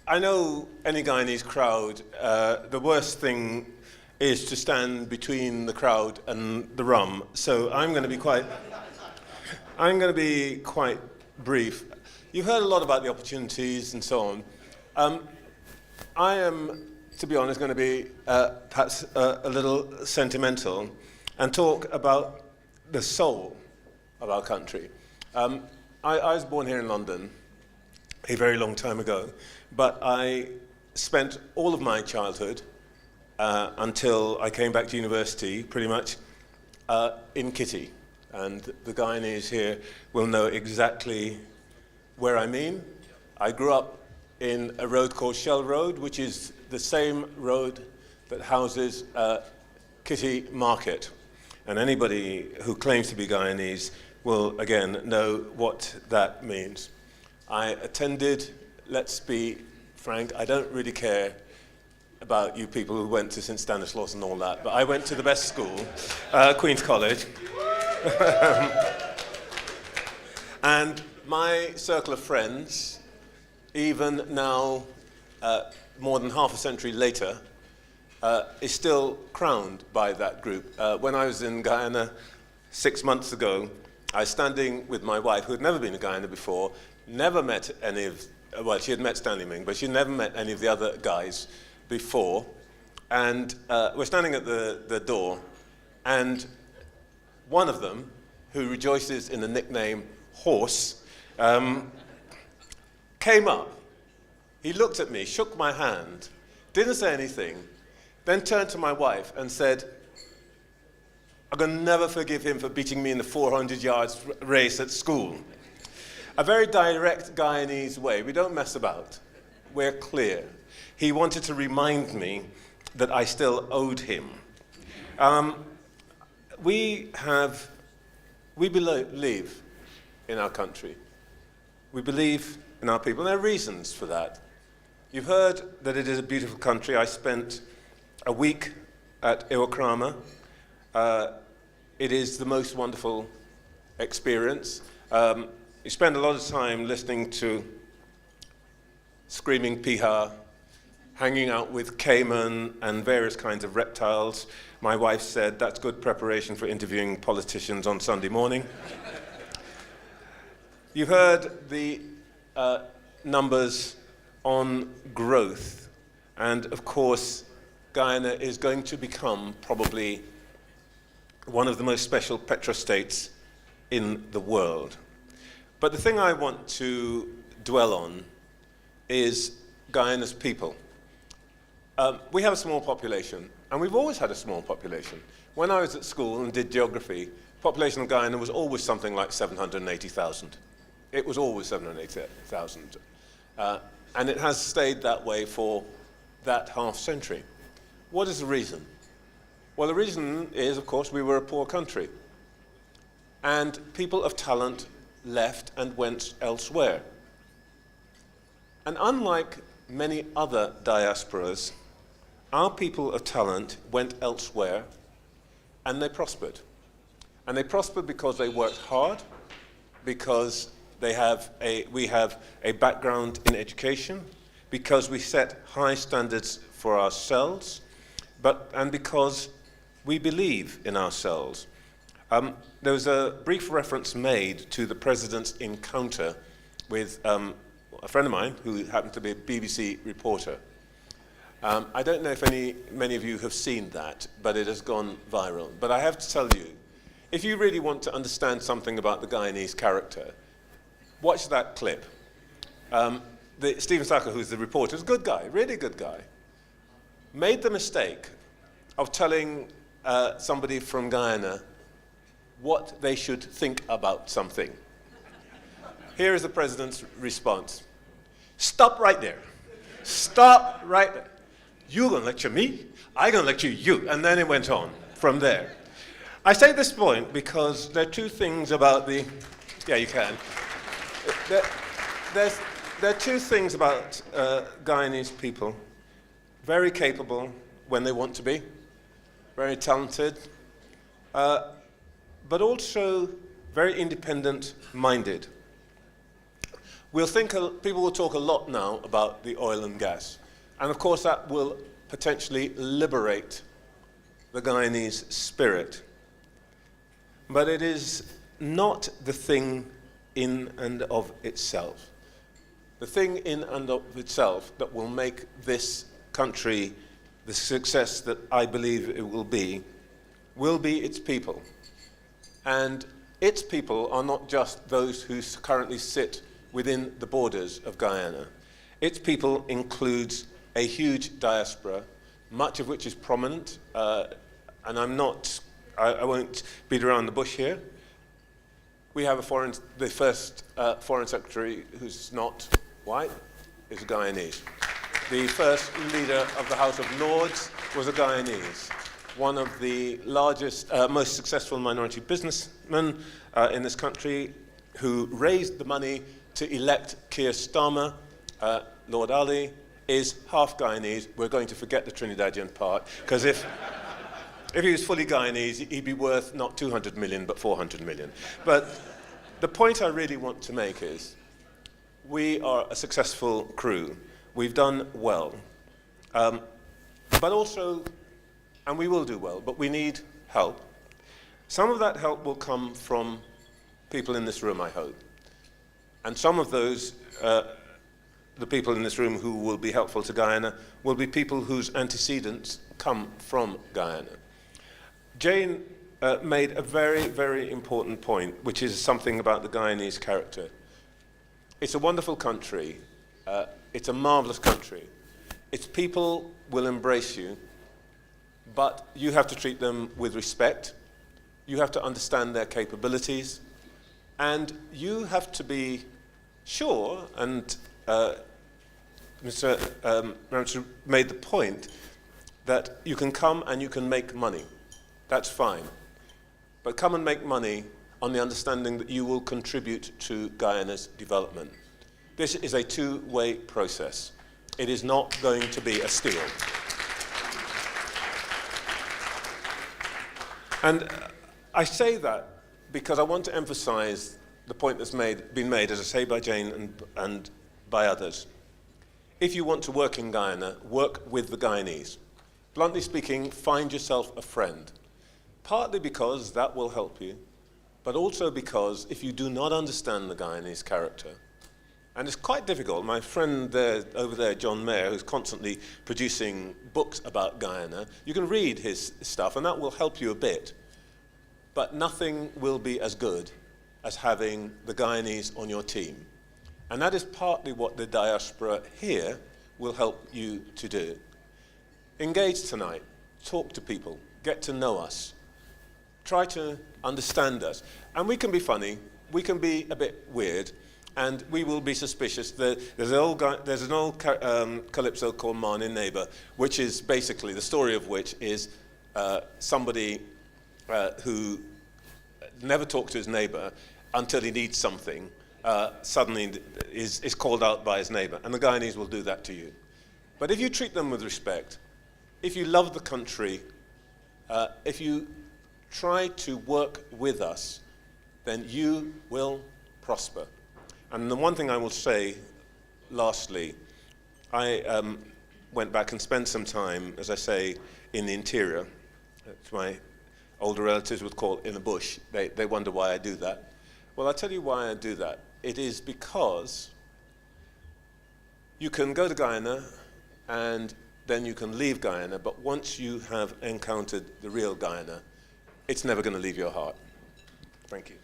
I know any Guyanese crowd, the worst thing is to stand between the crowd and the rum. So I'm going to be quite brief. You've heard a lot about the opportunities and so on. I am, to be honest, going to be perhaps a little sentimental and talk about the soul of our country. I was born here in London a very long time ago, but I spent all of my childhood until I came back to university, pretty much, in Kitty. And the Guyanese here will know exactly where I mean. I grew up in a road called Shell Road, which is the same road that houses Kitty Market. And anybody who claims to be Guyanese will, again, know what that means. I attended, let's be frank, I don't really care about you people who went to St. Stanislaus and all that, but I went to the best school, Queen's College. And my circle of friends, even now, more than half a century later, is still crowned by that group. When I was in Guyana 6 months ago, I was standing with my wife, who had never been to Guyana before, never met any of, well, she had met Stanley Ming, but she never met any of the other guys before. And we're standing at the door, and one of them, who rejoices in the nickname Horse, came up. He looked at me, shook my hand, didn't say anything, then turned to my wife and said, I'm going to never forgive him for beating me in the 400 yards race at school. A very direct Guyanese way. We don't mess about. We're clear. He wanted to remind me that I still owed him. We believe in our country. We believe in our people. And there are reasons for that. You've heard that it is a beautiful country. I spent a week at Iwakrama. It is the most wonderful experience. You spend a lot of time listening to screaming piha, hanging out with caiman and various kinds of reptiles. My wife said that's good preparation for interviewing politicians on Sunday morning. You heard the numbers on growth, and of course Guyana is going to become probably one of the most special petrostates in the world. But the thing I want to dwell on is Guyana's people. We have a small population, and we've always had a small population. When I was at school and did geography, population of Guyana was always something like 780,000. It was always 780,000. And it has stayed that way for that half century. What is the reason? Well, the reason is, of course, we were a poor country. And people of talent left and went elsewhere. And unlike many other diasporas, our people of talent went elsewhere and they prospered. And they prospered because they worked hard, because we have a background in education, because we set high standards for ourselves, and because we believe in ourselves. There was a brief reference made to the president's encounter with a friend of mine who happened to be a BBC reporter. I don't know if many of you have seen that, but it has gone viral. But I have to tell you, if you really want to understand something about the Guyanese character, watch that clip. Stephen Saka, who's the reporter, is a good guy, really good guy, made the mistake of telling somebody from Guyana what they should think about something. Here is the president's response. Stop right there. Stop right there. You're going to lecture me, I'm going to lecture you. And then it went on from there. I say this point because there are two things about the... Yeah, you can. There are two things about Guyanese people. Very capable when they want to be, very talented, but also very independent-minded. People will talk a lot now about the oil and gas. And of course that will potentially liberate the Guyanese spirit. But it is not the thing in and of itself. The thing in and of itself that will make this country the success that I believe it will be its people. And its people are not just those who currently sit within the borders of Guyana. Its people includes a huge diaspora, much of which is prominent, and I won't beat around the bush here. We have the first foreign secretary who's not white is a Guyanese. The first leader of the House of Lords was a Guyanese. One of the largest, most successful minority businessmen in this country who raised the money to elect Keir Starmer, Lord Ali, is half Guyanese. We're going to forget the Trinidadian part, because if he was fully Guyanese, he'd be worth not 200 million, but 400 million. But the point I really want to make is, we are a successful crew. We've done well. But also, and we will do well, but we need help. Some of that help will come from people in this room, I hope. And some of those, the people in this room who will be helpful to Guyana, will be people whose antecedents come from Guyana. Jane made a very, very important point, which is something about the Guyanese character. It's a wonderful country. It's a marvelous country. Its people will embrace you, but you have to treat them with respect. You have to understand their capabilities, and you have to be sure, and Mr. Ramsey made the point, that you can come and you can make money. That's fine. But come and make money on the understanding that you will contribute to Guyana's development. This is a two-way process. It is not going to be a steal. And I say that because I want to emphasize the point that's been made, as I say, by Jane and by others. If you want to work in Guyana, work with the Guyanese. Bluntly speaking, find yourself a friend. Partly because that will help you, but also because if you do not understand the Guyanese character, and it's quite difficult. My friend over there, John Mayer, who's constantly producing books about Guyana, you can read his stuff, and that will help you a bit. But nothing will be as good as having the Guyanese on your team. And that is partly what the diaspora here will help you to do. Engage tonight. Talk to people. Get to know us. Try to understand us. And we can be funny. We can be a bit weird. And we will be suspicious. There's an old calypso called Man in Neighbour, which is basically, the story of which is somebody who never talks to his neighbour until he needs something, suddenly is called out by his neighbour. And the Guyanese will do that to you. But if you treat them with respect, if you love the country, if you try to work with us, then you will prosper. And the one thing I will say, lastly, I went back and spent some time, as I say, in the interior. That's my older relatives would call it in the bush. They wonder why I do that. Well, I'll tell you why I do that. It is because you can go to Guyana and then you can leave Guyana, but once you have encountered the real Guyana, it's never going to leave your heart. Thank you.